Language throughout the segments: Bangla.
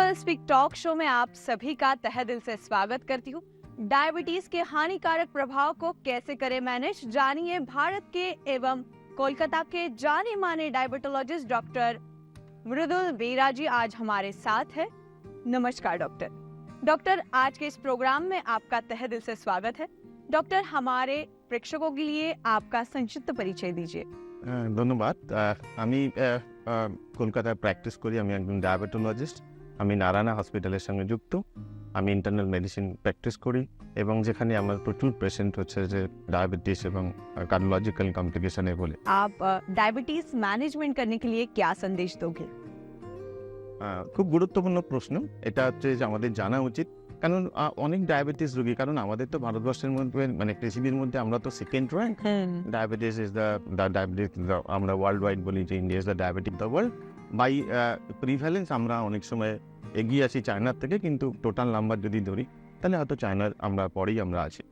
डॉक्टर स्पीक टॉक शो में आप सभी का तहे दिल से स्वागत करती हूँ। डायबिटीज के हानिकारक प्रभाव को कैसे करें मैनेज, जानिए भारत के एवं कोलकाता के जाने माने डायबिटोलॉजिस्ट डॉक्टर मृदुल बेरा जी आज हमारे साथ है। नमस्कार डॉक्टर, आज के इस प्रोग्राम में आपका तहे दिल से स्वागत है। डॉक्टर, हमारे प्रेक्षकों के लिए आपका संक्षिप्त परिचय दीजिए। ধন্যবাদ। আমি কলকাতায় প্র্যাকটিস করি। আমি একজন ডায়াবেটোলজিস্ট। আমি নারায়ণা হসপিটালের সঙ্গে যুক্ত। আমি ইন্টারনাল মেডিসিন প্র্যাকটিস করি এবং যেখানে আমার প্রচুর পেশেন্ট হচ্ছে যে ডায়াবেটিস এবং কার্ডিওলজিক্যাল কমপ্লিকেশনে বলে। आप डायबिटीज मैनेजमेंट करने के लिए क्या संदेश दोगे? খুব গুরুত্বপূর্ণ প্রশ্ন। এটা হচ্ছে যে আমাদের জানা উচিত, কারণ অনেক ডায়াবেটিস রোগী, কারণ আমাদের তো ভারতবর্ষের মধ্যে মানে পৃথিবীর মধ্যে আমরা তো second rank. Diabetes is the diabetes, আমরা ওয়ার্ল্ড ওয়াইড বলি যে India is the diabetic the world. By prevalence আমরা অনেক সময় এগিয়ে আছি চায়নার থেকে, কিন্তু টোটাল নাম্বার যদি ধরি তাহলে হয়তো চায়নার আমরা পরেই আমরা আছি।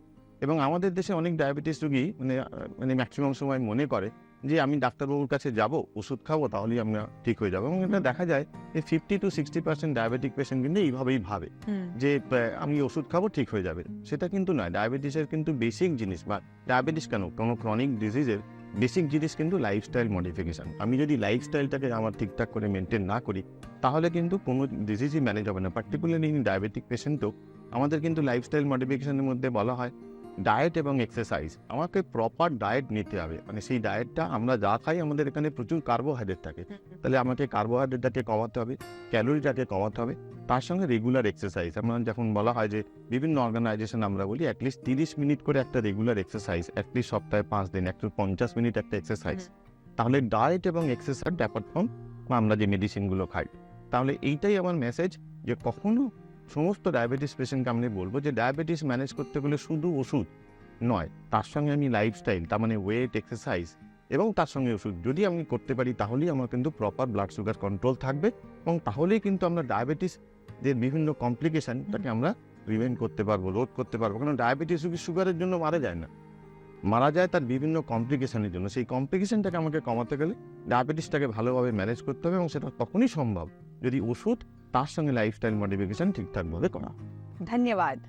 এবং আমাদের দেশে অনেক ডায়াবেটিস রোগী মানে ম্যাক্সিমাম সময় মনে করে যে আমি ডাক্তারবাবুর কাছে যাব, ওষুধ খাবো, তাহলেই আমরা ঠিক হয়ে যাবো। এবং এটা দেখা যায় যে 50 to 60% ডায়াবেটিক পেশেন্ট কিন্তু এইভাবেই ভাবে যে আমি ওষুধ খাবো ঠিক হয়ে যাবে। সেটা কিন্তু নয়। ডায়াবেটিসের কিন্তু বেসিক জিনিস, বা ডায়াবেটিস কেন, কোনো ক্রনিক ডিজিজের বেসিক জিনিস কিন্তু লাইফস্টাইল মডিফিকেশান। আমি যদি লাইফস্টাইলটাকে আমার ঠিকঠাক করে মেনটেন না করি তাহলে কিন্তু কোনো ডিজিজই ম্যানেজ হবে না। পার্টিকুলারলি ডায়াবেটিক পেশেন্টও আমাদের কিন্তু লাইফস্টাইল মডিফিকেশানের মধ্যে বলা হয় ডায়েট এবং এক্সারসাইজ। আমাকে প্রপার ডায়েট নিতে হবে। মানে সেই ডায়েটটা আমরা যা খাই, আমাদের এখানে প্রচুর কার্বোহাইড্রেট থাকে, তাহলে আমাকে কার্বোহাইড্রেটটাকে কমাতে হবে, ক্যালোরিটাকে কমাতে হবে, তার সঙ্গে রেগুলার এক্সারসাইজ। আমরা যখন বলা হয় যে বিভিন্ন অর্গানাইজেশন আমরা বলি অ্যাটলিস্ট 30 মিনিট করে একটা রেগুলার এক্সারসাইজ, অ্যাটলিস্ট সপ্তাহে 5 দিন 150 মিনিট একটা এক্সারসাইজ। তাহলে ডায়েট এবং এক্সারসাইজ অ্যাপার্ট ফ্রম আমরা যে মেডিসিনগুলো খাই, তাহলে এইটাই আমার মেসেজ যে কখনো সমস্ত ডায়াবেটিস পেশেন্টকে আমি বলবো যে ডায়াবেটিস ম্যানেজ করতে গেলে শুধু ওষুধ নয়, তার সঙ্গে আমি লাইফস্টাইল, তার মানে ওয়েট, এক্সারসাইজ এবং তার সঙ্গে ওষুধ যদি আমি করতে পারি তাহলেই আমার কিন্তু প্রপার ব্লাড সুগার কন্ট্রোল থাকবে, এবং তাহলেই কিন্তু আমরা ডায়াবেটিস যে বিভিন্ন কমপ্লিকেশান তাকে আমরা প্রিভেন্ট করতে পারবো, রোধ করতে পারবো। কারণ ডায়াবেটিস রোগী সুগারের জন্য মারা যায় না, মারা যায় তার বিভিন্ন কমপ্লিকেশানের জন্য। সেই কমপ্লিকেশানটাকে আমাকে কমাতে গেলে ডায়াবেটিসটাকে ভালোভাবে ম্যানেজ করতে হবে, এবং সেটা তখনই সম্ভব যদি ওষুধ তার সঙ্গে লাইফস্টাইল মডিফিকেশান ঠিকঠাকভাবে করা। धन्यवाद।